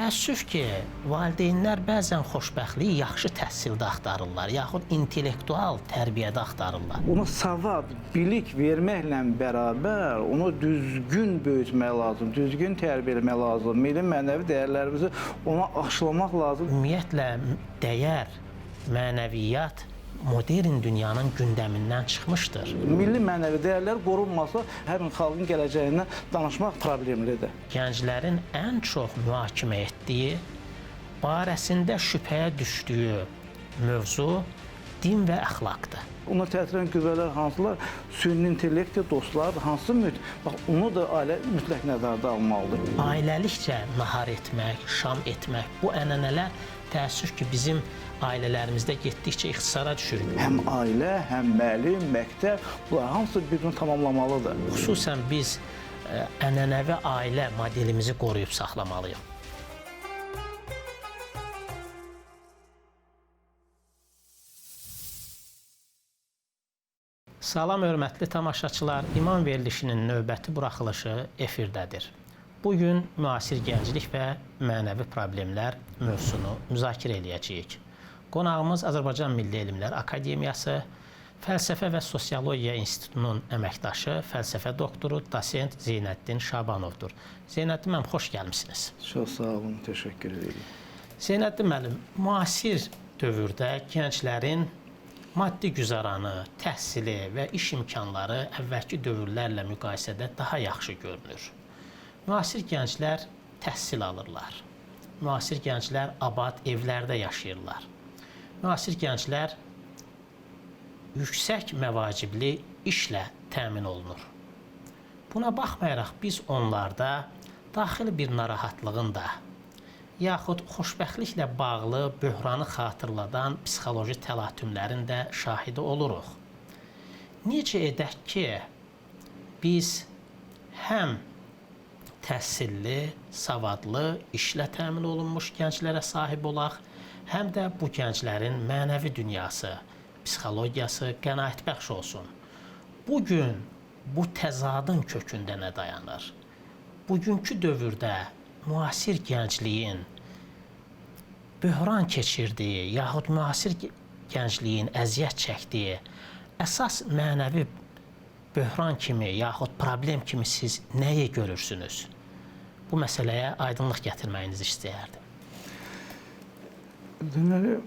Təəssüf ki, valideynlər bəzən xoşbəxtliyi yaxşı təhsildə axtarırlar, yaxud intellektual tərbiyədə axtarırlar. Ona savad, bilik verməklə bərabər onu düzgün böyütmək lazım, düzgün tərbiyə etmək lazım, milli mənəvi dəyərlərimizi ona aşılamaq lazım. Ümumiyyətlə, dəyər, mənəviyyat modern dünyanın gündəmindən çıxmışdır. Milli mənəvi dəyərlər qorunmasa, həmin xalqın gələcəyindən danışmaq problemlidir. Gənclərin ən çox mühakimə etdiyi, barəsində şübhəyə düşdüyü mövzu din və əxlaqdır. Ona təsir edən qüvvələr hansılar? Süni intellekti, dostlar, hansı bax, onu da ailə mütləq nəzərdə almalıdır. Ailəlikcə nahar etmək, şam etmək, bu ənənələr təəssüf ki, bizim ailələrimizdə getdikcə ixtisara düşür. Həm ailə, həm müəllim, məktəb, bunlar hamısı bir-birini tamamlamalıdır. Xüsusən biz ənənəvi ailə modelimizi qoruyub saxlamalıyıq. Salam, hörmətli tamaşaçılar. İmam verilişinin növbəti buraxılışı efirdədir. Bugün müasir gənclik və mənəvi problemlər mövzusunu müzakirə edəcəyik. Qonağımız Azərbaycan Milli Elmlər Akademiyası Fəlsəfə və Sosiologiya İnstitutunun əməkdaşı, fəlsəfə doktoru, dosent Zeynəddin Şabanovdur. Zeynəddin müəllim, xoş gəlmisiniz. Çox sağ olun, təşəkkür edirəm. Zeynəddin müəllim, müasir dövrdə gənclərin maddi güzaranı, təhsili və iş imkanları əvvəlki dövrlərlə müqayisədə daha yaxşı görünür. Müasir gənclər təhsil alırlar. Müasir gənclər abad evlərdə yaşayırlar. Müasir gənclər yüksək məvacibli işlə təmin olunur. Buna baxmayaraq biz onlarda daxili bir narahatlığın da, yaxud xoşbəxtliklə bağlı böhranı xatırladan psixoloji təlatümlərin də şahidi oluruq. Necə edək ki, biz həm təhsilli, savadlı, işlə təmin olunmuş gənclərə sahib olaq, həm də bu gənclərin mənəvi dünyası, psixologiyası qənaətbəxş olsun. Bugün bu təzadın kökündə nə dayanır? Bugünkü dövrdə müasir gəncliyin böhran keçirdiyi, yaxud müasir gəncliyin əziyyət çəkdiyi əsas mənəvi böhran kimi, yaxud problem kimi siz nəyi görürsünüz? Bu məsələyə aydınlıq gətirməyinizi istəyərdim. Deməli,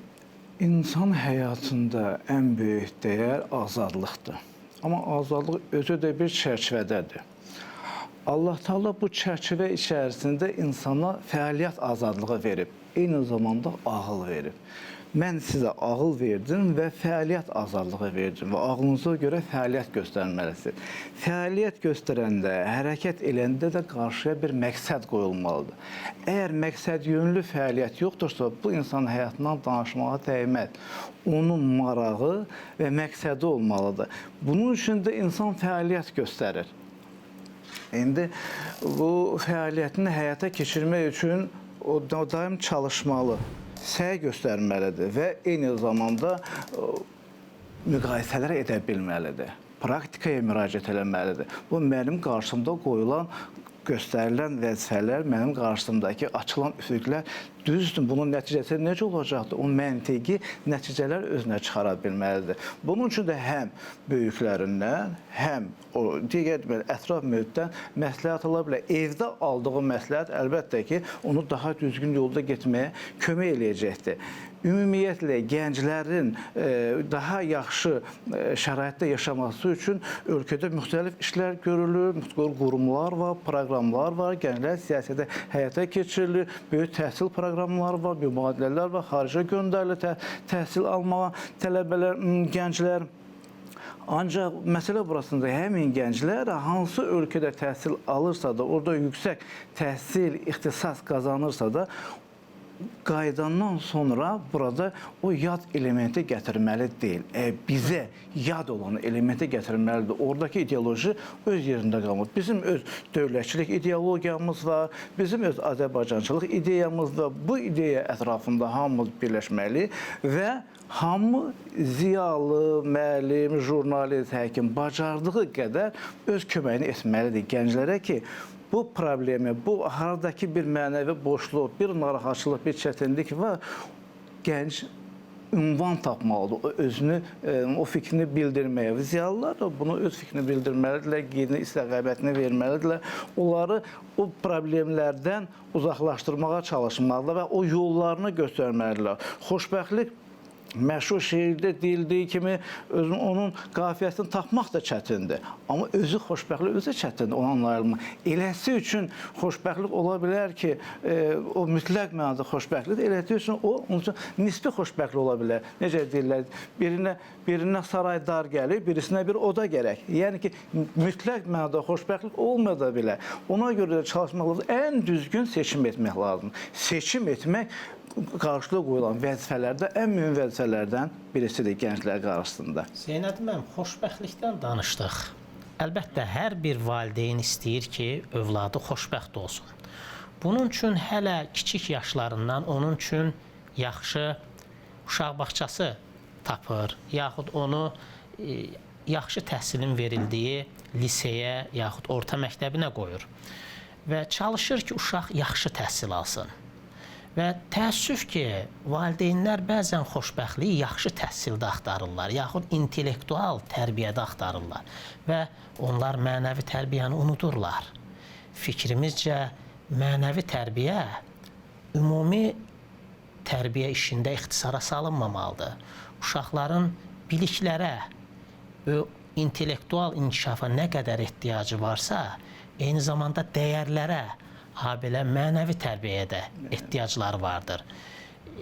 insan həyatında ən böyük dəyər azadlıqdır. Amma azadlıq özü də bir çərçivədədir. Allah Teala bu çərçivə içərisində insana fəaliyyət azadlığı verib, eyni zamanda ağıl verib. Mən sizə ağıl verdim və fəaliyyət azadlığı verdim və ağlınıza görə fəaliyyət göstərməlisiniz. Fəaliyyət göstərəndə, hərəkət eləndə də qarşıya bir məqsəd qoyulmalıdır. Əgər məqsəd yönlü fəaliyyət yoxdursa, bu insanın həyatından danışmağa dəyməz. Onun marağı və məqsədi olmalıdır. Bunun üçün də insan fəaliyyət göstərir. İndi bu fəaliyyətini həyata keçirmək üçün o daim çalışmalı, səy göstərməlidir və eyni zamanda müqayisələr edə bilməlidir. Praktikaya müraciət eləməlidir. Bu, mənim qarşımda qoyulan, göstərilən vəzifələr, mənim qarşımdakı açılan üfüqlər düzdür. Bunun nəticəsi necə olacaqdır? O məntiqi nəticələr özünə çıxara bilməlidir. Bunun üçün də həm böyüklərindən, həm o digər ətraf mühitdən məsləhət ala bilər. Evdə aldığı məsləhət əlbəttə ki, onu daha düzgün yolda getməyə kömək eləyəcəkdir. Ümumiyyətlə, gənclərin daha yaxşı şəraitdə yaşaması üçün ölkədə müxtəlif işlər görülür, müxtəlif qurumlar var, proqramlar var, gənclər siyasətdə həyata keçirilir, böyük təhsil proqramları var, mübadilələr var, xaricə göndərilir təhsil almağa tələbələr, gənclər. Ancaq məsələ burasında həmin gənclər hansı ölkədə təhsil alırsa da, orada yüksək təhsil, ixtisas qazanırsa da, qaydandan sonra burada o yad elementi gətirməli deyil. Bizə yad olan elementi gətirməlidir. Oradakı ideoloji öz yerində qalmır. Bizim öz dövlətçilik ideologiyamız var, bizim öz Azərbaycançılıq ideyamız var. Bu ideya ətrafında hamımız birləşməli və hamı ziyalı, müəllim, jurnalist, həkim bacardığı qədər öz köməyini etməlidir gənclərə ki, bu problemi, bu haradakı bir mənəvi boşluq, bir narahatçılıq, bir çətinlik var. Gənc ünvan tapmalıdır, o özünü, o fikrini bildirməyə. Ziyalılar da bunu öz fikrini bildirməlidirlər, qeydini, istəqabətini verməlidirlər. Onları o problemlərdən uzaqlaşdırmağa çalışmalıdırlar və o yollarını göstərməlidirlər. Xoşbəxtlik məşhur şeirdə deyildiyi kimi onun qafiyyəsini tapmaq da çətindir. Amma özü xoşbəxtlik özü çətindir, onu anlayılmaq. Eləsi üçün xoşbəxtlik ola bilər ki, o mütləq mənada xoşbəxtlikdir. Eləsi üçün o, onun üçün nisbi xoşbəxtlik ola bilər. Necə deyirlər, birinə saray dar gəlir, birisinə bir oda gərək. Yəni ki, mütləq mənada xoşbəxtlik olmada bilər. Ona görə də çalışmaq lazım, ən düzgün seçim etmək lazım. Seçim etmək qarşılığa qoyulan vəzifələrdə ən mühüm vəzifələrdən birisidir gənclər qarşısında. Zeynəb müəllim, xoşbəxtlikdən danışdıq. Əlbəttə, hər bir valideyn istəyir ki, övladı xoşbəxt olsun. Bunun üçün hələ kiçik yaşlarından onun üçün yaxşı uşaq bağçası tapır, yaxud onu yaxşı təhsilin verildiyi liseyə, yaxud orta məktəbinə qoyur və çalışır ki, uşaq yaxşı təhsil alsın. Və təəssüf ki, valideynlər bəzən xoşbəxtliyi yaxşı təhsildə axtarırlar, yaxud intellektual tərbiyədə axtarırlar və onlar mənəvi tərbiyəni unudurlar. Fikrimizcə, mənəvi tərbiyə ümumi tərbiyə işində ixtisara salınmamalıdır. Uşaqların biliklərə, intellektual inkişafa nə qədər ehtiyacı varsa, eyni zamanda dəyərlərə, habelə mənəvi tərbiyəyə də ehtiyacları vardır.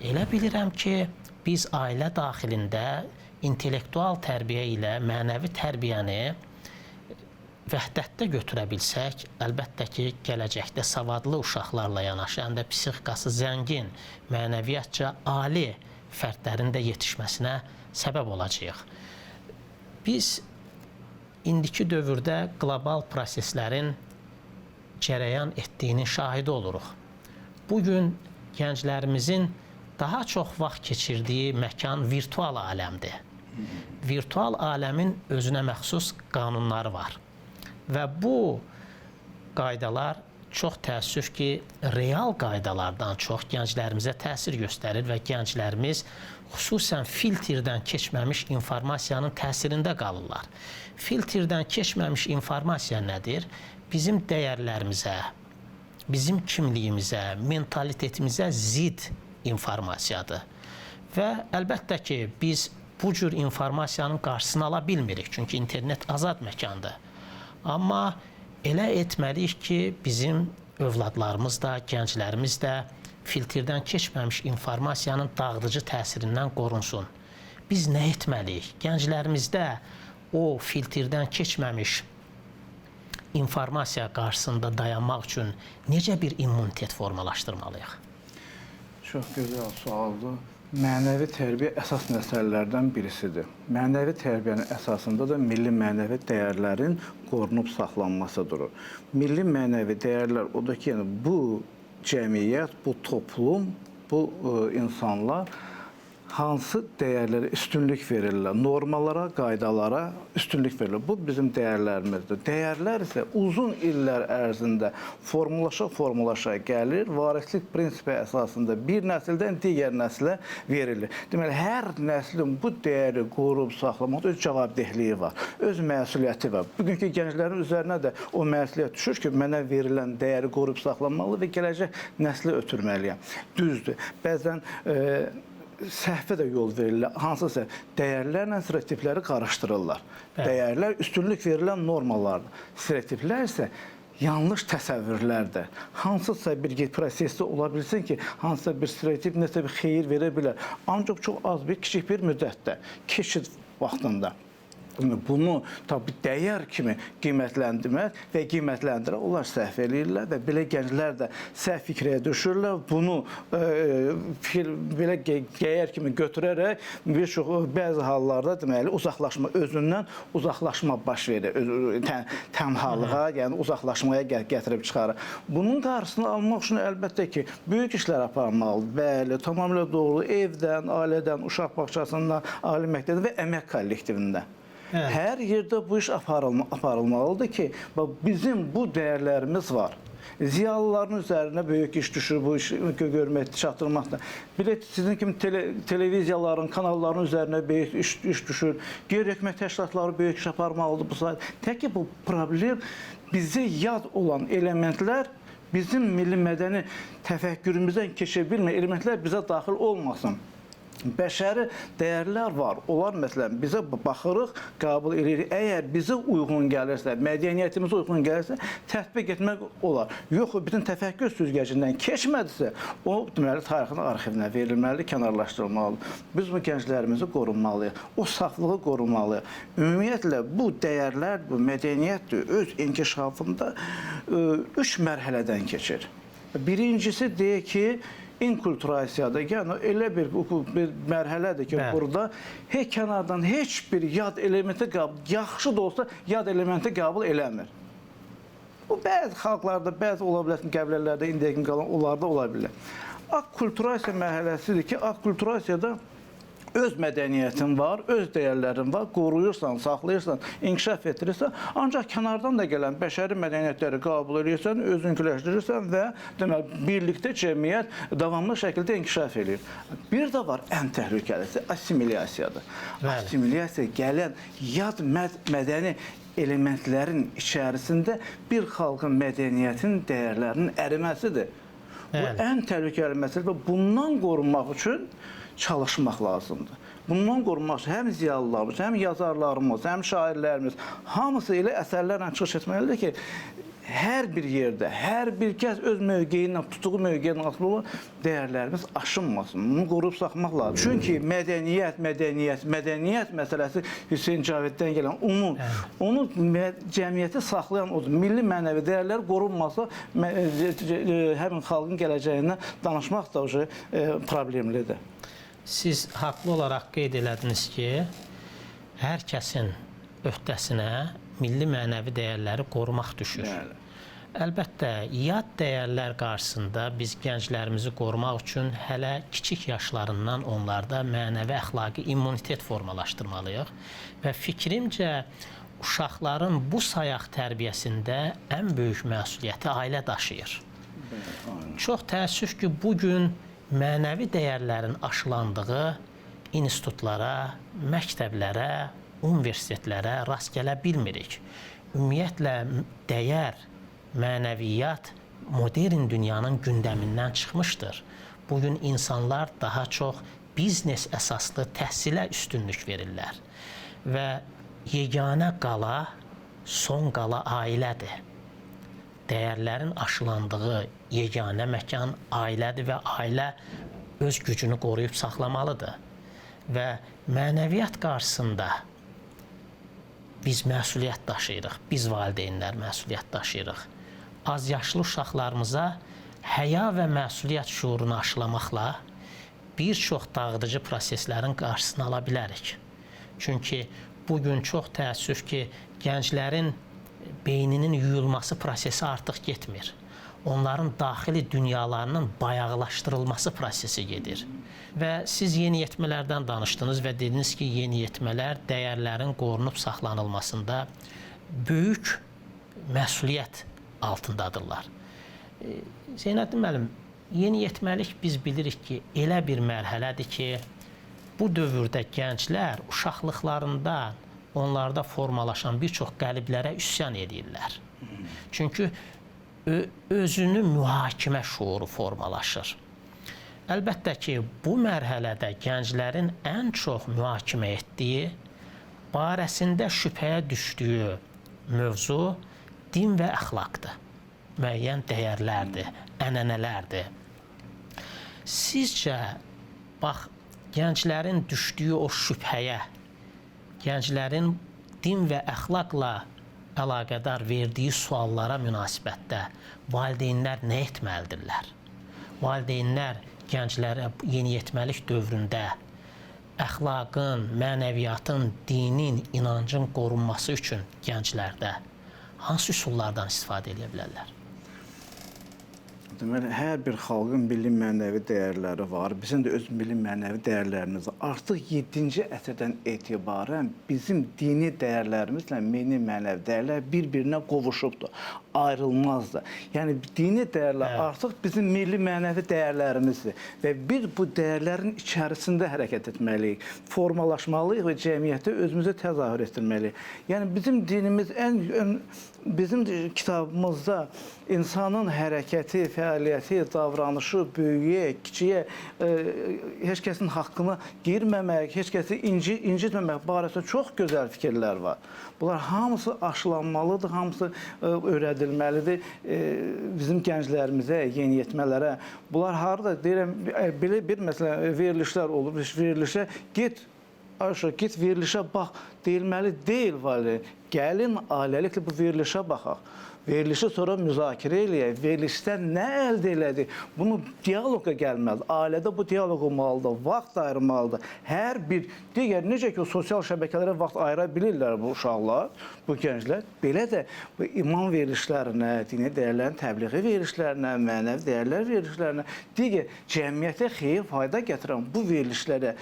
Elə bilirəm ki, biz ailə daxilində intellektual tərbiyə ilə mənəvi tərbiyəni vəhdətdə götürə bilsək, əlbəttə ki, gələcəkdə savadlı uşaqlarla yanaşı, həm də psixikası zəngin, mənəviyyatca ali fərdlərin də yetişməsinə səbəb olacağıq. Biz indiki dövrdə qlobal proseslərin cərəyan etdiyinin şahidi oluruq. Bugün gənclərimizin daha çox vaxt keçirdiyi məkan virtual aləmdir. Virtual aləmin özünə məxsus qanunları var. Və bu qaydalar çox təəssüf ki, real qaydalardan çox gənclərimizə təsir göstərir və gənclərimiz xüsusən filtrdən keçməmiş informasiyanın təsirində qalırlar. Filtrdən keçməmiş informasiya nədir? Bizim dəyərlərimizə, bizim kimliyimizə, mentalitetimizə zid informasiyadır. Və əlbəttə ki, biz bu cür informasiyanın qarşısını ala bilmirik, çünki internet azad məkandır. Amma elə etməliyik ki, bizim övladlarımız da, gənclərimiz də filtrdən keçməmiş informasiyanın dağıdıcı təsirindən qorunsun. Biz nə etməliyik? Gənclərimizdə o filtrdən keçməmiş informasiya qarşısında dayanmaq üçün necə bir immunitet formalaşdırmalıyıq? Çox gözəl sualdır. Mənəvi tərbiyə əsas məsələlərdən birisidir. Mənəvi tərbiyənin əsasında da milli mənəvi dəyərlərin qorunub saxlanması durur. Milli mənəvi dəyərlər odur ki, yəni bu cəmiyyət, bu toplum, bu insanlar hansı dəyərlərə üstünlük verirlər? Normalara, qaydalara üstünlük verirlər. Bu bizim dəyərlərimizdir. Dəyərlər isə uzun illər ərzində formulaşa gəlir. Varislik prinsipi əsasında bir nəsildən digər nəslə verilir. Deməli, hər nəslin bu dəyəri qorub saxlamaqda öz cavabdehliyi var, öz məsuliyyəti var. Bugünkü gənclərin üzərinə də o məsuliyyət düşür ki, mənə verilən dəyəri qorub saxlamalı və gələcək nəslə ötürməliyəm. Düzdür. Bəzən səhvə də yol verirlər. Hansısa dəyərlərlə stereotipləri qarışdırırlar. Dəyərlər üstünlük verilən normallardır. Stereotiplər isə yanlış təsəvvürlərdir. Hansısa bir prosesdə ola bilsin ki, hansısa bir stereotip nəsə bir xeyir verə bilər. Ancaq çox az bir, kiçik bir müddətdə, keçid vaxtında. Bunu tabi dəyər kimi qiymətləndirmək və qiymətləndirə onlar səhv eləyirlər və belə gənclər də səhv fikrəyə düşürlər. Bunu belə dəyər kimi götürərək bir çox bəzi hallarda deməli uzaqlaşma, özündən uzaqlaşma baş verir. Tənhalığa, yəni uzaqlaşmaya gətirib çıxarır. Bunun qarşısını almaq üçün əlbəttə ki, böyük işlər aparmalıdır. Bəli, tamamilə doğru. Evdən, ailədən, uşaq bağçasından, ali məktəbdən və əmək kollektivindən. Evet. Hər yerdə bu iş aparılmalıdır ki, bizim bu dəyərlərimiz var. Ziyalıların üzərinə böyük iş düşür, bu işi görmək, çatdırmaqda. Belə sizin kimi televiziyaların, kanalların üzərinə böyük iş düşür. Qeyri-hökumət təşkilatları böyük iş aparmalıdır bu sayədə. Tək ki, bu problem bizə yad olan elementlər, bizim milli mədəni təfəkkürümüzdən keçə bilməyən elementlər bizə daxil olmasın. Bəşəri dəyərlər var. Onlar məsələn bizə baxırıq, qəbul edirik. Əgər bizə uyğun gəlirsə, mədəniyyətimizə uyğun gəlirsə, tətbiq etmək olar. Yox, bütün təfəkkür süzgəcindən keçmədisə, o deməli tarixin arxivinə verilməlidir, kənarlaşdırılmalıdır. Biz bu gənclərimizi qorunmalıyıq. O saflığı qorunmalıyıq. Ümumiyyətlə bu dəyərlər, bu mədəniyyət öz inkişafında 3 mərhələdən keçir. Birincisi deyək ki, inkulturasiyada, yəni elə bir mərhələdir ki, burada heç kənardan heç bir yad elementi yaxşı da olsa yad elementi qəbul eləmir. Bu bəzi xalqlarda, bəzi ola bilər qəbilələrdə indiyə kimi qalan onlarda ola bilər. Akkulturasiya mərhələsidir ki, akkulturasiyada öz mədəniyyətin var, öz dəyərlərin var, qoruyursan, saxlayırsan, inkişaf etdirirsən, ancaq kənardan da gələn bəşəri mədəniyyətləri qəbul edirsən, özünküləşdirirsən və deməli, birlikdə cəmiyyət davamlı şəkildə inkişaf edir. Bir də var, ən təhlükəlisi assimilyasiyadır. Assimilyasiya gələn yad mədəni elementlərin içərisində bir xalqın mədəniyyətin, dəyərlərinin əriməsidir. Bu ən təhlükəli məsələ və bundan qorunmaq üçün çalışmaq lazımdır. Bundan qorunmaq üçün həm ziyalılarımız, həm yazarlarımız, həm şairlərimiz hamısı elə əsərlərlə çıxış etməlidir ki, hər bir yerdə, hər bir kəs öz mövqeyindən, tutduğu mövqeyindən asılı olan dəyərlərimiz aşınmasın. Bunu qoruyub saxlamaq lazım. Çünki mədəniyyət məsələsi Hüseyn Caviddən gələn onu cəmiyyəti saxlayan odur. Milli mənəvi dəyərlər qorunmasa həmin xalqın gələcəyindən danışmaq da problemlidir. Siz haqlı olaraq qeyd elədiniz ki, hər kəsin öhdəsinə milli mənəvi dəyərləri qorumaq düşür. Əlbəttə, yad dəyərlər qarşısında biz gənclərimizi qorumaq üçün hələ kiçik yaşlarından onlarda mənəvi əxlaqi immunitet formalaşdırmalıyıq və fikrimcə uşaqların bu sayaq tərbiyəsində ən böyük məsuliyyəti ailə daşıyır. Çox təəssüf ki, bugün mənəvi dəyərlərin aşılandığı institutlara, məktəblərə, universitetlərə rast gələ bilmirik. Ümumiyyətlə, dəyər, mənəviyyat modern dünyanın gündəmindən çıxmışdır. Bugün insanlar daha çox biznes əsaslı təhsilə üstünlük verirlər və yeganə qala, son qala ailədir. Dəyərlərin aşılandığı yeganə məkan ailədir və ailə öz gücünü qoruyub saxlamalıdır. Və mənəviyyat qarşısında biz məsuliyyət daşıyırıq, biz valideynlər məsuliyyət daşıyırıq. Az yaşlı uşaqlarımıza həya və məsuliyyət şuurunu aşılamaqla bir çox dağıdıcı proseslərin qarşısını ala bilərik. Çünki bugün çox təəssüf ki, gənclərin beyninin yuyulması prosesi artıq getmir. Onların daxili dünyalarının bayaqlaşdırılması prosesi gedir. Və siz yeniyetmələrdən danışdınız və dediniz ki, yeniyetmələr dəyərlərin qorunub saxlanılmasında böyük məsuliyyət altındadırlar. Zeynəddin müəllim, yeniyetməlik biz bilirik ki, elə bir mərhələdir ki, bu dövrdə gənclər uşaqlıqlarında onlarda formalaşan bir çox qəliblərə üsyan edirlər. Çünki özünü mühakimə şuuru formalaşır. Əlbəttə ki, bu mərhələdə gənclərin ən çox mühakimə etdiyi, barəsində şübhəyə düşdüyü mövzu din və əxlaqdır. Müəyyən dəyərlərdir, ənənələrdir. Sizcə, bax, gənclərin düşdüyü o şübhəyə, gənclərin din və əxlaqla əlaqədar verdiyi suallara münasibətdə valideynlər nə etməlidirlər? Valideynlər gənclərə yeniyetməlik dövründə əxlaqın, mənəviyyatın, dinin, inancın qorunması üçün gənclərdə hansı üsullardan istifadə edə bilərlər? Deməli, hər bir xalqın milli mənəvi dəyərləri var. Bizim də öz milli mənəvi dəyərlərimiz var. Artıq 7-ci əsrdən etibarən bizim dini dəyərlərimizlə milli mənəvi dəyərlər bir-birinə qovuşubdur, ayrılmazdır. Yəni, dini dəyərlər artıq bizim milli mənəvi dəyərlərimizdir və biz bu dəyərlərin içərisində hərəkət etməliyik, formalaşmalıyıq və cəmiyyətdə özümüzü təzahür etdirməliyik. Yəni, bizim dinimiz bizim kitabımızda insanın hərəkəti, fəaliyyəti, davranışı, böyüyə, kiçiyə, heç kəsin haqqını girməmək, heç kəsi incitməmək barəsində çox gözəl fikirlər var. Bunlar hamısı aşılanmalıdır, hamısı öyrədilməlidir bizim gənclərimizə, yeniyetmələrə. Bunlar harada deyirəm, belə bir məsələn verilişlər olur, verilişə get verilişə bax, deyilməli deyil valideyn. Gəlin ailəliklə bu verilişə baxaq. Verilişi sonra müzakirə eləyək. Verilişdən nə əldə elədik? Bunu diyaloqa gəlməlidir. Ailədə bu diyaloq olmalıdır, vaxt ayırmalıdır. Hər bir digər, necə ki, sosial şəbəkələrə vaxt ayıra bilirlər bu uşaqlar, bu gənclər, belə də bu iman verilişlərinə, dini dəyərlərin təbliği verilişlərinə, mənəvi dəyərlər verilişlərinə, digər cəmiyyətə xeyir, fayda gətirən bu verilişlərə,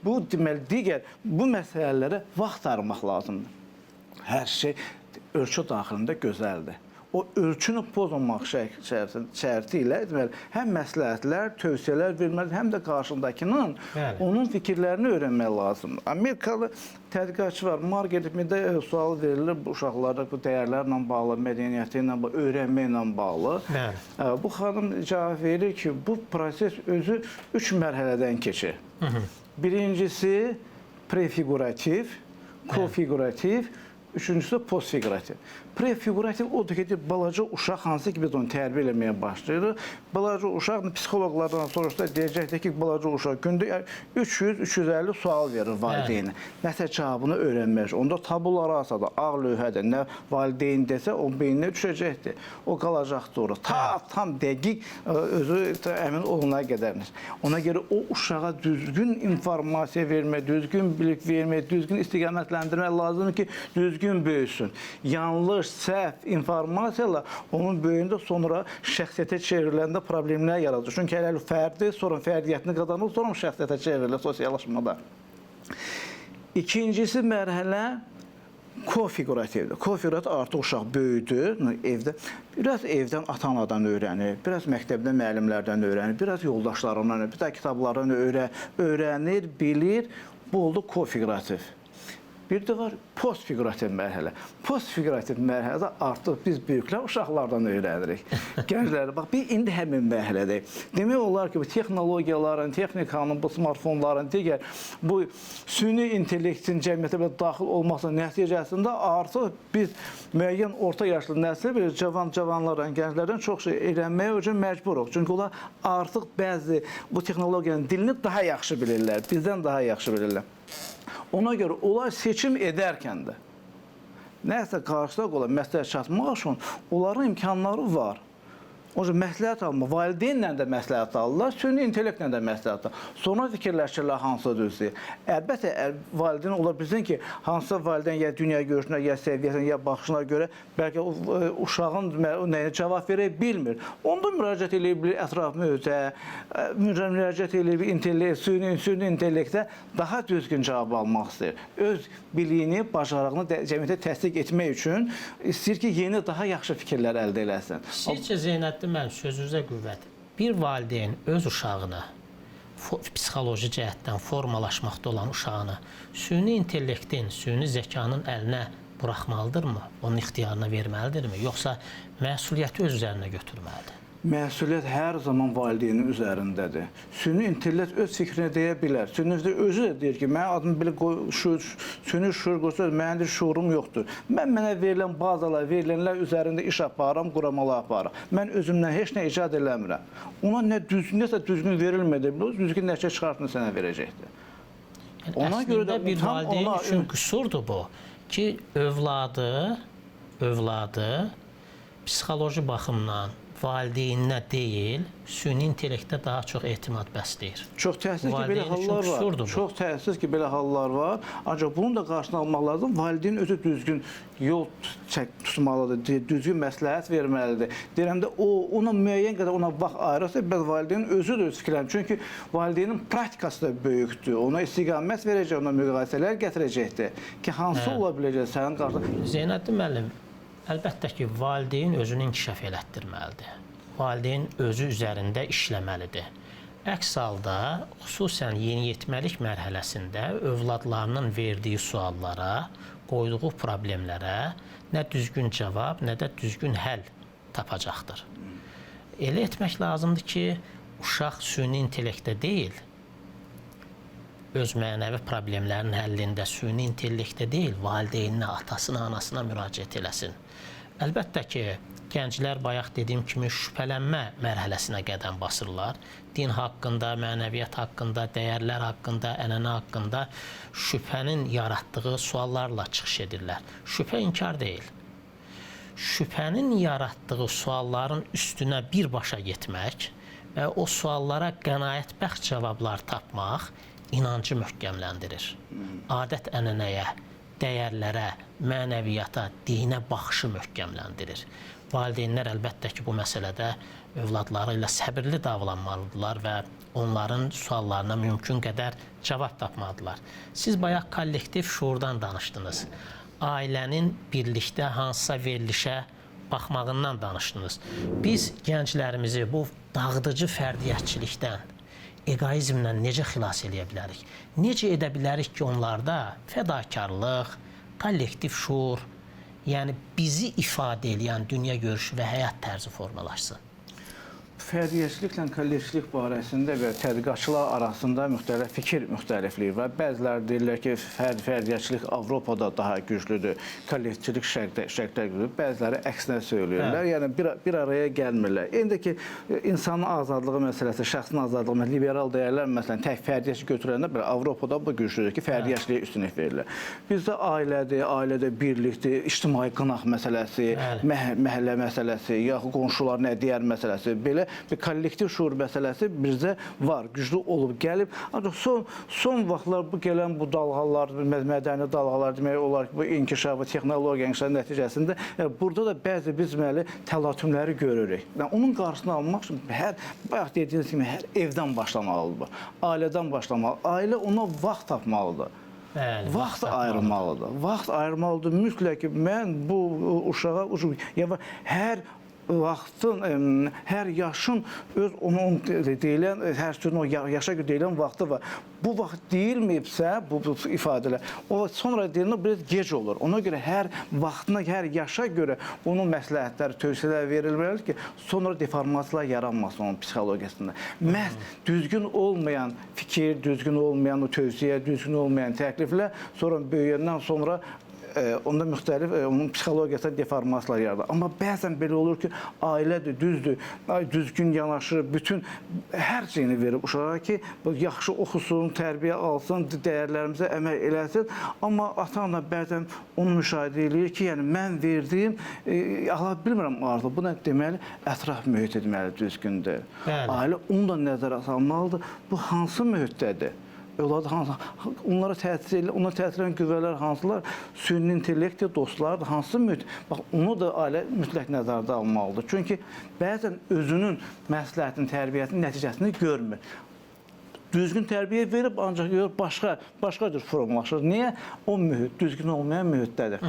bu deməli, digər bu məsələlərə vaxt ayırmaq lazımdır. Hər şey ölçü daxilində gözəldir. O ölçünü pozmamaq şərti ilə deməli, həm məsləhətlər, tövsiyələr verməlidir, həm də qarşındakının onun fikirlərini öyrənmək lazımdır. Amerikalı tədqiqatçı var, Margaret Mead'ə sual verilir bu uşaqlarda bu dəyərlərlə bağlı, mədəniyyəti ilə bağlı, öyrənməklə bağlı. Bu xanım cavab verir ki, bu proses özü 3 mərhələdən keçir. Birincisi prefigurativ, kofigurativ, üçüncüsü postfigurativ. Prefigurativ odur ki, balaca uşaq hansı ki biz onu tərbiyə eləməyə başlayırıq. Balaca uşaq psixologlardan soruşsa deyəcəkdir ki, balaca uşaq gündə 300-350 sual verir valideyninə. Nəsə cavabını öyrənmək. Onda tabula rasadır, ağ lövhədir. Nə valideyn desə o beyninə düşəcəkdir. O qalacaqdır orada. Tam dəqiq özü əmin olunana qədərdir. Ona görə o uşağa düzgün informasiya vermək, düzgün bilik vermək, düzgün istiqamətləndirmək lazımdır ki, düzgün böyüsün. Yanlış, səhv informasiyalar onun böyüyündə sonra şəxsiyyətə çevriləndə problemlər yaradır. Çünki hələ fərdi, sonra fərdiyyətini qazanır, sonra şəxsiyyətə çevrilir sosiallaşmada. İkincisi mərhələ kofigurativdir. Kofigurativ artıq uşaq böyüdü evdə. Biraz evdən ata-anadan öyrənir, biraz məktəbdə müəllimlərdən öyrənir, biraz yoldaşlarından, bir də kitablardan öyrənir, bilir. Bu oldu kofigurativ. Bir də var postfigurativ mərhələ. Postfigurativ mərhələdə artıq biz böyüklər uşaqlardan öyrənirik. Gəncləri, bax, biz indi həmin mərhələdəyik. Demək olar ki, bu texnologiyaların, texnikanın, bu smartfonların, digər bu süni intellektin cəmiyyətə daxil olması nəticəsində artıq biz müəyyən orta yaşlı nəsil, cavanlardan, gənclərdən çox şey öyrənməyə üçün məcburuq. Çünki onlar artıq bəzi bu texnologiyanın dilini daha yaxşı bilirlər, bizdən daha yaxşı bilirlər. Ona görə onlar seçim edərkən də nəsə qarşıda olan məsləhət çatmaq üçün onların imkanları var. O yüzden məsləhət alma, valideynlə də məsləhət alırlar, süni intellektlə də məsləhət alırlar. Sonra fikirləşirlər hansı düzdür. Əlbəttə, valideyn ola bilsin ki, hansısa valideyn ya dünya görüşünə, ya səviyyəsinə, ya baxışına görə bəlkə uşağın nəyə cavab verə bilmir. Onda müraciət edə bilir ətraf mühitə, müraciət edə bilir süni intellektə daha düzgün cavab almaq istəyir. Öz biliyini, bacarığını cəmiyyətə təsdiq etmək üçün istəyir ki, yeni, daha yaxşı fikirlər əldə eləsin. Sizcə Zeynəddin müəllim, sözünüzə qüvvət. Bir valideyn öz uşağını psixoloji cəhətdən formalaşmaqda olan uşağını süni intellektin, süni zəkanın əlinə buraxmalıdırmı? Onun ixtiyarına verməlidirmi? Yoxsa məsuliyyəti öz üzərinə götürməlidir? Məsuliyyət hər zaman valideynin üzərindədir. Süni intellekt öz fikrini deyə bilər. Süni intellekt özü də deyir ki, mən adımı belə süni şuur qoysa, mənim şuurum yoxdur. Mənə verilən bazalar, verilənlər üzərində iş aparam, quramalar aparam. Mən özümdən heç nə icad eləmirəm. Ona nəsə düzgün verilmədi, düzgün nəticə çıxartını sənə verəcəkdir. Ona görə də bir valideyn üçün qüsurdur bu ki, övladı psixoloji baxımdan valideyninə deyil, süni intellektə daha çox etimad bəsləyir. Çox təəssüf ki, belə Valideyn üçün hallar var. qüsurdur bu. Çox təəssüf ki, belə hallar var. Ancaq bunun da qarşısını almaq lazım. Valideyn özü düzgün yol tutmalıdır, düzgün məsləhət verməlidir. Deyirəm də ona müəyyən qədər ona vaxt ayırırsa, bəs valideynin özü də öz fikirlərini. Çünki valideynin praktikası da böyükdür. Ona istiqamət verəcək, ona müqayisələr gətirəcəkdir ki, hansı ola biləcək sənin qarşısında. Zeynəddin müəllim, əlbəttə ki, valideyn özünü inkişaf elətdirməlidir. Valideyn özü üzərində işləməlidir. Əks halda, xüsusən yeniyetməlik mərhələsində övladlarının verdiyi suallara, qoyduğu problemlərə nə düzgün cavab, nə də düzgün həll tapacaqdır. Elə etmək lazımdır ki, uşaq süni intellektdə deyil, öz mənəvi problemlərin həllində süni intellektdə deyil, valideyninə, atasına, anasına müraciət eləsin. Əlbəttə ki, gənclər bayaq dediyim kimi şübhələnmə mərhələsinə qədəm basırlar. Din haqqında, mənəviyyat haqqında, dəyərlər haqqında, ənənə haqqında şübhənin yaratdığı suallarla çıxış edirlər. Şübhə inkar deyil. Şübhənin yaratdığı sualların üstünə birbaşa getmək və o suallara qənaətbəxş cavablar tapmaq inancı möhkəmləndirir. Adət ənənəyə, dəyərlərə, mənəviyyata, dinə baxışı möhkəmləndirir. Valideynlər əlbəttə ki, bu məsələdə övladları ilə səbirli davranmalıdırlar və onların suallarına mümkün qədər cavab tapmalıdırlar. Siz bayaq kollektiv şuurdan danışdınız. Ailənin birlikdə hansısa verilişə baxmağından danışdınız. Biz gənclərimizi bu dağıdıcı fərdiyyətçilikdən, egoizmlə necə xilas edə bilərik? Necə edə bilərik ki, onlarda fədakarlıq, kollektiv şuur, yəni bizi ifadə edən dünya görüşü və həyat tərzi formalaşsın? Fərdiyyətçiliklə kollektivlik barəsində və tədqiqatçılar arasında müxtəlif fikir müxtəlifliyi var. Bəziləri deyirlər ki, fərdiyyətçilik Avropada daha güclüdür, kollektivlik şərqdə güclüdür. Bəziləri əksinə söyləyirlər. Yəni bir araya gəlmirlər. İndi ki, insanın azadlığı məsələsi, şəxsin azadlığı məsələsi, liberal dəyərlər məsələn, tək fərdiyyətçi götürəndə belə Avropada bu güclüdür ki, fərdiyyətçiliyə üstünlük verilir. Bizdə ailədə birlikdir, ictimai qınaq məsələsi, məhəllə məsələsi, yaxud qonşular nə deyər məsələsi, belə bir kollektiv şuur məsələsi bizdə var, güclü olub gəlib. Ancaq son vaxtlar bu gələn bu dalğalar, mədəni dalğalar demək olar ki, bu inkişafı, texnologiya inkişafı nəticəsində burada da bəzi biz təlatümləri görürük. Onun qarşısını almaq üçün bayaq dediyiniz kimi hər evdən başlamalıdır, ailədən başlamalıdır. Ailə ona vaxt tapmalıdır. Vaxt ayırmalıdır. Vaxt ayırmalıdır. Mütləq ki, mən bu uşağa hər vaxtın, hər yaşın öz onun deyilən, hər sözün o yaşa görə deyilən vaxtı var. Bu vaxt deyilməyibsə, bu ifadələr, o sonra deyilən biraz gec olur. Ona görə hər vaxtına, hər yaşa görə onun məsləhətləri, tövsiyələr verilməlidir ki, sonra deformasiyalar yaranmasın onun psixologiyasında. Məhz düzgün olmayan fikir, düzgün olmayan o tövsiyə, düzgün olmayan təkliflər sonra böyüyəndən sonra onda müxtəlif onun psixologiyasına deformasiyalar yaradır. Amma bəzən belə olur ki, ailədir, düzdür, düzgün yanaşır, bütün hər şeyini verib uşağa ki, yaxşı oxusun, tərbiyə alsın, dəyərlərimizə əməl eləsin. Amma ata-ana bəzən onu müşahidə edir ki, yəni mən verdiyim, ala bilmirəm artıq. Bu nə deməli? Ətraf mühit deməli düzgündür. Ailə onu da nəzərə salmalıdır. Bu hansı mühitdədir? Onlara təsir edən qüvvələr hansılar? Süni intellekt, dostlar, hansı mühit? Bax, onu da ailə mütləq nəzərdə almalıdır. Çünki bəzən özünün məsləhətinin, tərbiyyətinin nəticəsini görmür. Düzgün tərbiyə verib, ancaq başqa cür formalaşır. Niyə? O mühit düzgün olmayan mühitdədir.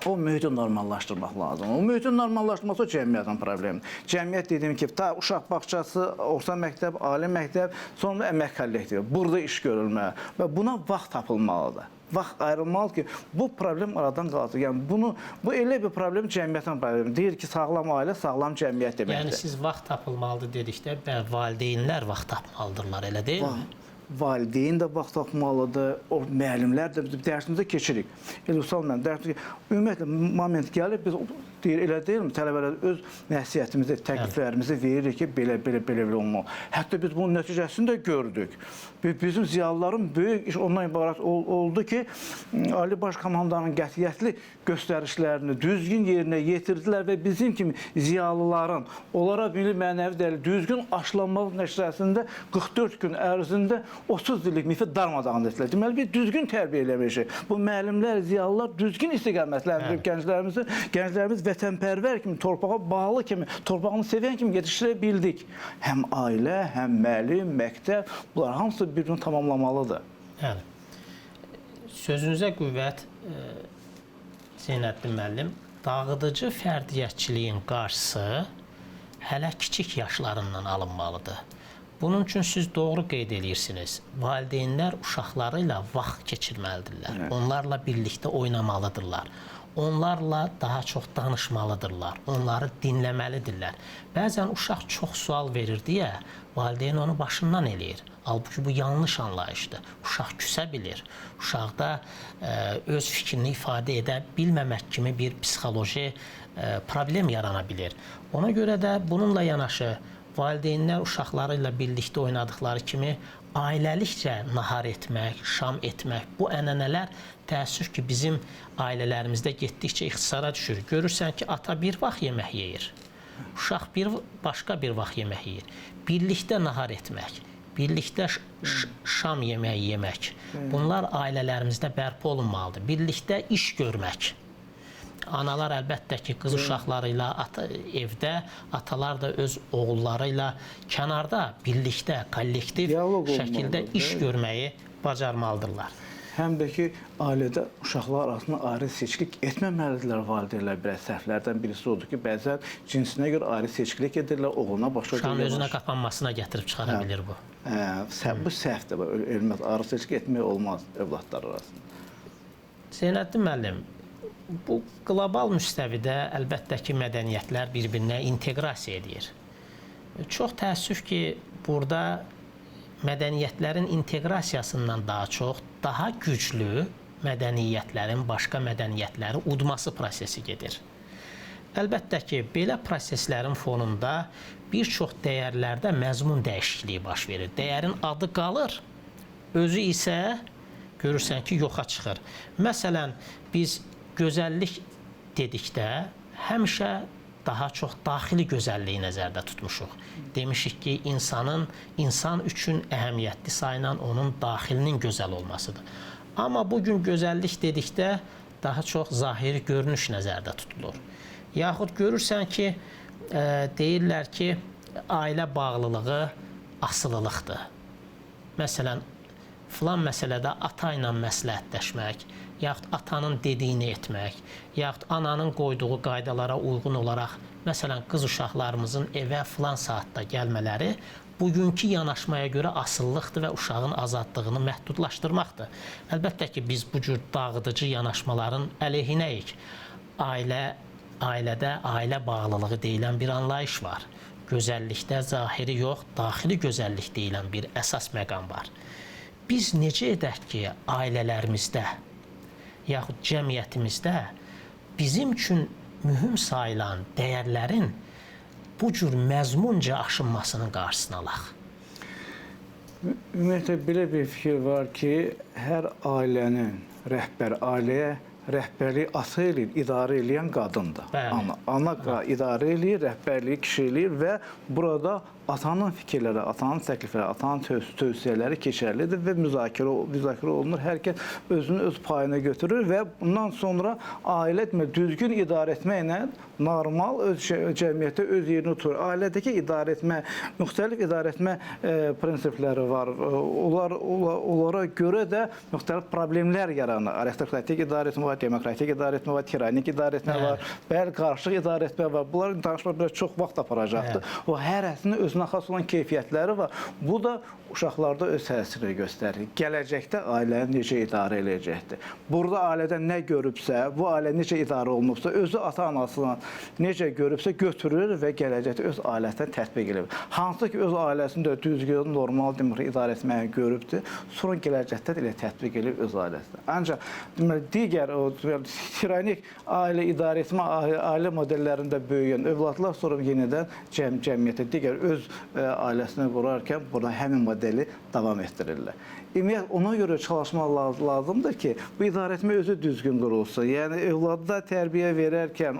O mühiti normallaşdırmaq lazım. O mühitin normallaşdırması o cəmiyyətin problemidir. Cəmiyyət dediyim ki, uşaq bağçası, orta məktəb, ali məktəb, sonra əmək kollektivi. Burada iş görülməli və buna vaxt tapılmalıdır. Vaxt ayrılmalı ki, bu problem aradan qalsın. Yəni bu elə bir problem cəmiyyətin problemi. Deyir ki, sağlam ailə, sağlam cəmiyyət deməkdir. Yəni siz vaxt tapılmalıdır dedikdə, valideynlər vaxt tapmalıdırlar, elə deyilmi? Valideyn də vaxt tapmalıdır, o müəllimlər də dərsimizdə keçirik. Elüsal mən dərsimizdə ümumiyyətlə moment gəlir, biz deyir, elə deyilmi? Tələbələr öz nəsihətimizi, təkliflərimizi veririk ki, belə olmalı. Hətta biz bunun nəticəsini də gördük. Bizim ziyalıların böyük iş ondan ibarət oldu ki, Ali Baş Komandanın qətiyyətli göstərişlərini düzgün yerinə yetirdilər və bizim kimi ziyalıların onlara milli mənəvi dəyərli düzgün aşılanmaq nəticəsində 44 gün ərzində 30 illik mifi darmadağın etdilər. Deməli, bir düzgün tərbiyə eləmişik. Bu müəllimlər, ziyalılar düzgün istiqamətləndirib gənclərimiz vətənpərvər kimi, torpağa bağlı kimi, torpağını sevən kimi yetişdirə bildik. Həm ailə, həm müəllim, məktəb, bunlar hamısı bir-birini tamamlamalıdır. Yəni, sözünüzə qüvvət, Zeynəddin müəllim, dağıdıcı fərdiyyətçiliyin qarşısı hələ kiçik yaşlarından alınmalıdır. Bunun üçün siz doğru qeyd edirsiniz. Valideynlər uşaqları ilə vaxt keçirməlidirlər. Evet. Onlarla birlikdə oynamalıdırlar. Onlarla daha çox danışmalıdırlar. Onları dinləməlidirlər. Bəzən uşaq çox sual verir deyə valideyn onu başından eləyir. Halbuki bu yanlış anlayışdır. Uşaq küsə bilir. Uşaqda öz fikrini ifadə edə bilməmək kimi bir psixoloji problem yarana bilir. Ona görə də bununla yanaşı valideynlər uşaqları ilə birlikdə oynadıkları kimi ailəlikcə nahar etmək, şam etmək, bu ənənələr təəssüf ki, bizim ailələrimizdə getdikcə ixtisara düşür. Görürsən ki, ata bir vaxt yemək yeyir, uşaq başqa bir vaxt yemək yeyir. Birlikdə nahar etmək, birlikdə şam yeməyi yemək, bunlar ailələrimizdə bərpa olunmalıdır. Birlikdə iş görmək. Analar əlbəttə ki, qız uşaqları ilə evdə, atalar da öz oğulları ilə kənarda, birlikdə, kollektiv şəkildə iş görməyi bacarmalıdırlar. Həm də ki, ailədə uşaqlar arasında ayrı seçkilik etməməlidirlər valideynlər. Biraz səhvlərdən birisi odur ki, bəzən cinsinə görə ayrı seçkilik edirlər, oğluna başqa uşağın özünə qapanmasına gətirib çıxara bilir bu. Bu səhvdir, ölməz, ayrı seçkilik etmək olmaz övladlar arasında. Zeynəddin müəllim, bu qlobal müstəvidə əlbəttə ki, mədəniyyətlər bir-birinə inteqrasiya edir. Çox təəssüf ki, burada mədəniyyətlərin inteqrasiyasından daha çox, daha güclü mədəniyyətlərin başqa mədəniyyətləri udması prosesi gedir. Əlbəttə ki, belə proseslərin fonunda bir çox dəyərlərdə məzmun dəyişikliyi baş verir. Dəyərin adı qalır, özü isə görürsən ki, yoxa çıxır. Məsələn, biz gözəllik dedikdə həmişə daha çox daxili gözəlliyi nəzərdə tutmuşuq. Demişik ki, insan üçün əhəmiyyətli sayılan onun daxilinin gözəl olmasıdır. Amma bugün gözəllik dedikdə daha çox zahiri görünüş nəzərdə tutulur. Yaxud görürsən ki, deyirlər ki, ailə bağlılığı asılılıqdır. Məsələn, filan məsələdə ata ilə məsləhətləşmək, yaxud atanın dediyini etmək, yaxud ananın qoyduğu qaydalara uyğun olaraq, məsələn, qız uşaqlarımızın evə filan saatda gəlmələri bugünkü yanaşmaya görə asılılıqdır və uşağın azadlığını məhdudlaşdırmaqdır. Əlbəttə ki, biz bu cür dağıdıcı yanaşmaların əleyhinəyik. Ailədə ailə bağlılığı deyilən bir anlayış var. Gözəllikdə zahiri yox, daxili gözəllik deyilən bir əsas məqam var. Biz necə edək ki, ailələrimizdə, yaxud cəmiyyətimizdə bizim üçün mühüm sayılan dəyərlərin bu cür məzmunca aşınmasının qarşısını alaq? Ümumiyyətlə, belə bir fikir var ki, hər ailənin ailəyə rəhbərliyi ata eləyir, idarə eləyən qadındır. Ana idarə eləyir, rəhbərliyi kişi eləyir və burada atanın fikirləri, atanın təklifləri, atanın tövsiyələri keçərlidir və müzakirə olunur. Hər kəs özünü öz payına götürür və bundan sonra ailə düzgün idarə etməklə normal öz cəmiyyətdə öz yerini tutur. Ailədəki idarə etmə, müxtəlif idarə etmə prinsipləri var. Onlara görə də müxtəlif problemlər yaranır. Aristokratik idarə etmə var, demokratik idarə etmə var, tiranik idarə etmə var, bəli, qarışıq idarə etmə var. Bunların danışmaq biraz çox vaxt aparacaqdır. O hərəsinin özünə xas olan keyfiyyətləri var. Bu da uşaqlarda öz təsirini göstərir. Gələcəkdə ailəni necə idarə eləyəcəkdir. Burada ailədə nə görübsə, bu ailə necə idarə olunubsa, özü ata-anasına necə görübsə götürür və gələcəkdə öz ailəsindən tətbiq edir. Hansı ki, öz ailəsində düzgün, normal idarə etməyi görübdür, sonra gələcəkdə də elə tətbiq edir öz ailəsində. Ancaq digər o tiranik ailə idarə etmə, ailə modellərində böyüyən övladlar sonra yenidən cəmiyyətə, digər öz ailəsini qurarkən burada həmin modeli davam etdirirlər. Ümumiyyətlə, ona görə çalışmaq lazımdır ki, bu idarəetmə özü düzgün qurulsun. Yəni, övladda tərbiyə verərkən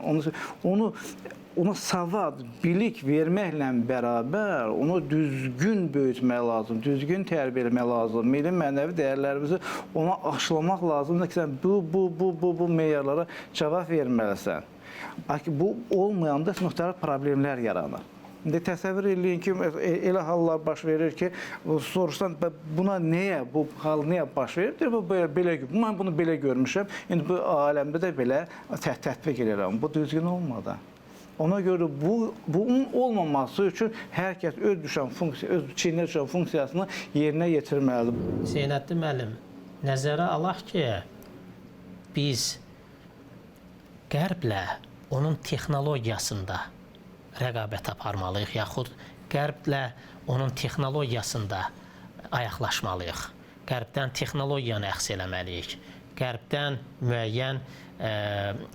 ona savad, bilik verməklə bərabər onu düzgün böyütmək lazım, düzgün tərbiyə etmək lazım. Milli mənəvi dəyərlərimizi ona aşılamaq lazımdır ki, sən bu meyarlara cavab verməlisən. Bu olmayanda müxtəlif problemlər yaranır. İndi təsəvvür edin ki, elə hallar baş verir ki, soruşsan, buna nəyə, bu hal nəyə baş verir? Mən bunu belə görmüşəm, indi bu aləmdə də belə tətbiq edirəm. Bu düzgün olmadı. Ona görə bunun olmaması üçün hər kəs öz çiyninə düşən funksiyasını yerinə yetirməlidir. Zeynəddin müəllim, nəzərə alaq ki, biz Qərblə onun texnologiyasında rəqabət aparmalıyıq, yaxud Qərblə onun texnologiyasında ayaqlaşmalıyıq. Qərbdən texnologiyanı əxs eləməliyik. Qərbdən müəyyən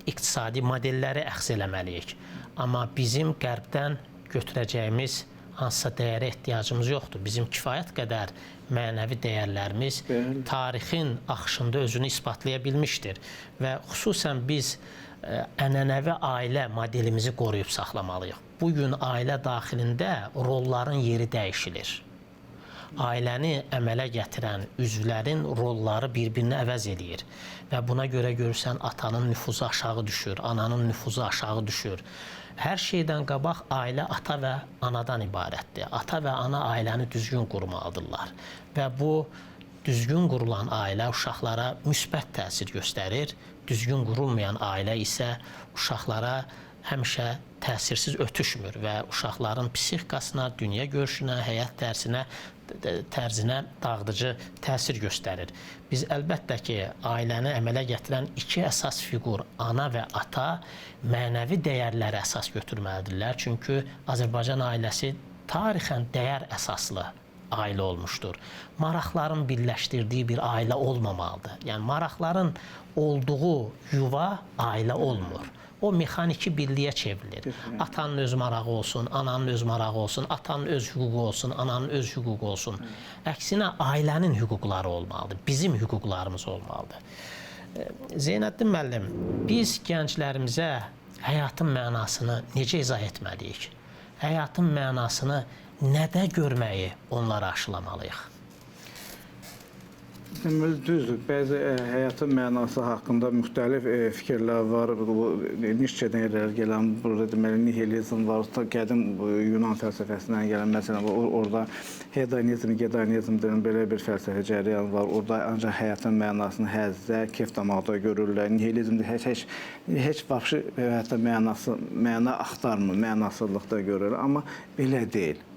iqtisadi modelləri əxs eləməliyik. Amma bizim Qərbdən götürəcəyimiz hansısa dəyərə ehtiyacımız yoxdur. Bizim kifayət qədər mənəvi dəyərlərimiz tarixin axışında özünü isbatlaya bilmişdir. Və xüsusən biz ənənəvi ailə modelimizi qoruyub saxlamalıyıq. Bugün ailə daxilində rolların yeri dəyişilir. Ailəni əmələ gətirən üzvlərin rolları bir-birini əvəz edir. Və buna görə görürsən, atanın nüfuzu aşağı düşür, ananın nüfuzu aşağı düşür. Hər şeydən qabaq ailə ata və anadan ibarətdir. Ata və ana ailəni düzgün qurmalıdırlar. Və bu düzgün qurulan ailə uşaqlara müsbət təsir göstərir. Düzgün qurulmayan ailə isə uşaqlara həmişə təsirsiz ötüşmür və uşaqların psixikasına, dünya görüşünə, həyat tərzinə dağıdıcı təsir göstərir. Biz əlbəttə ki, ailəni əmələ gətirən iki əsas fiqur, ana və ata, mənəvi dəyərlərə əsas götürməlidirlər. Çünki Azərbaycan ailəsi tarixən dəyər əsaslı ailə olmuşdur. Maraqların birləşdirdiyi bir ailə olmamalıdır. Yəni, maraqların olduğu yuva ailə olmur. O mexaniki birliyə çevrilir. Atanın öz marağı olsun, ananın öz marağı olsun, atanın öz hüququ olsun, ananın öz hüququ olsun. Əksinə, ailənin hüquqları olmalıdır, bizim hüquqlarımız olmalıdır. Zeynəddin müəllim, biz gənclərimizə həyatın mənasını necə izah etməliyik? Həyatın mənasını nədə görməyi onlara aşılamalıyıq? Düzdür, bəzi həyatın mənası haqqında müxtəlif fikirlər var. Nietzschedən irəli gələn, burada deməli, nihilizm var, qədim Yunan fəlsəfəsindən gələn, məsələn, orada hedonizm, gedonizm belə bir fəlsəfə cərəyanı var. Orada ancaq həyatın mənasını həzdə, kef damaqda görürlər. Nihilizmdə heç vəbşi həyatın məna axtarmır, mənasızlıqda görürlər. Amma belə deyil.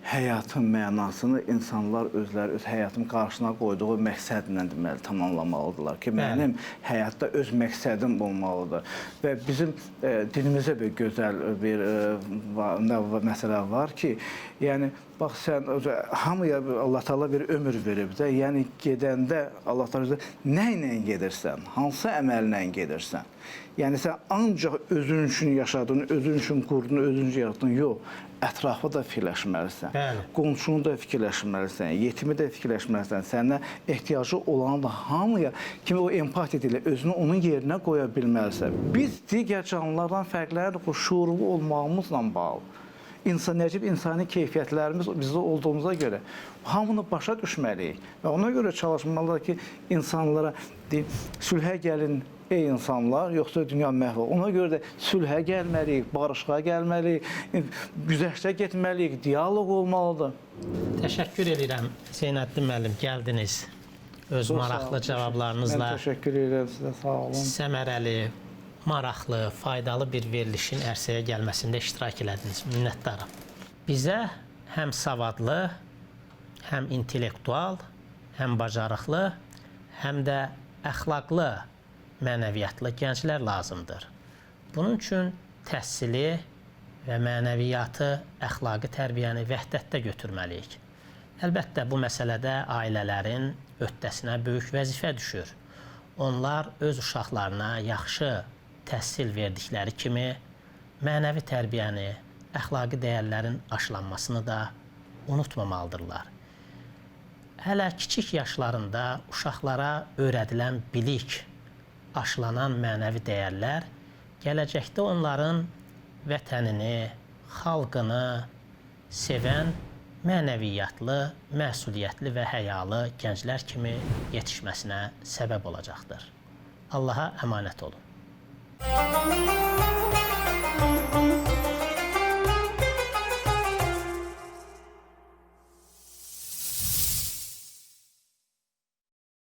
Həyatın mənasını insanlar özləri öz həyatın qarşısına qoyduğu məqsədlə deməli tamamlamalıdırlar ki, mənim həyatda öz məqsədim olmalıdır. Və bizim dinimizdə bir gözəl bir məsələ var ki, yəni bax sən hamıya Allah Taala bir ömür verib də, yəni gedəndə Allah Taala nə ilə gedirsən, hansı əməllə gedirsən? Yəni sən ancaq özün üçün yaşadın, özün üçün qurdun, özün üçün yaratdın, yox. Ətrafı da fikirləşməlisən, qonşunu da fikirləşməlisən, yetimi də fikirləşməlisən, sənə ehtiyacı olanı da hamıya kimi o empatiya ilə özünü onun yerinə qoya bilməlisən. Biz digər canlılardan fərqlənir, şuurlu olmağımızla bağlı. Necib insani keyfiyyətlərimiz bizdə olduğumuza görə hamını başa düşməliyik və ona görə çalışmalıdır ki, insanlara sülhə gəlin ey insanlar, yoxsa dünya məhv olur. Ona görə də sülhə gəlməliyik, barışığa gəlməliyik, güzəştə getməliyik, dialoq olmalıdır. Təşəkkür edirəm Zeynəddin müəllim, gəldiniz. Öz maraqlı cavablarınızla. Mən təşəkkür edirəm sizə, sağ olun. Səmərəli, maraqlı, faydalı bir verilişin ərsəyə gəlməsində iştirak elədiniz. Minnətdaram. Bizə həm savadlı, həm intellektual, həm bacarıqlı, həm də əxlaqlı, mənəviyyatlı gənclər lazımdır. Bunun üçün təhsili və mənəviyyatı, əxlaqi tərbiyəni vəhdətdə götürməliyik. Əlbəttə, bu məsələdə ailələrin öhdəsinə böyük vəzifə düşür. onlar öz uşaqlarına yaxşı təhsil verdikləri kimi mənəvi tərbiyəni, əxlaqi dəyərlərin aşılanmasını da unutmamalıdırlar. Hələ kiçik yaşlarında uşaqlara öyrədilən bilik, aşılanan mənəvi dəyərlər gələcəkdə onların vətənini, xalqını sevən, mənəviyyatlı, məsuliyyətli və həyalı gənclər kimi yetişməsinə səbəb olacaqdır. Allaha əmanət olun.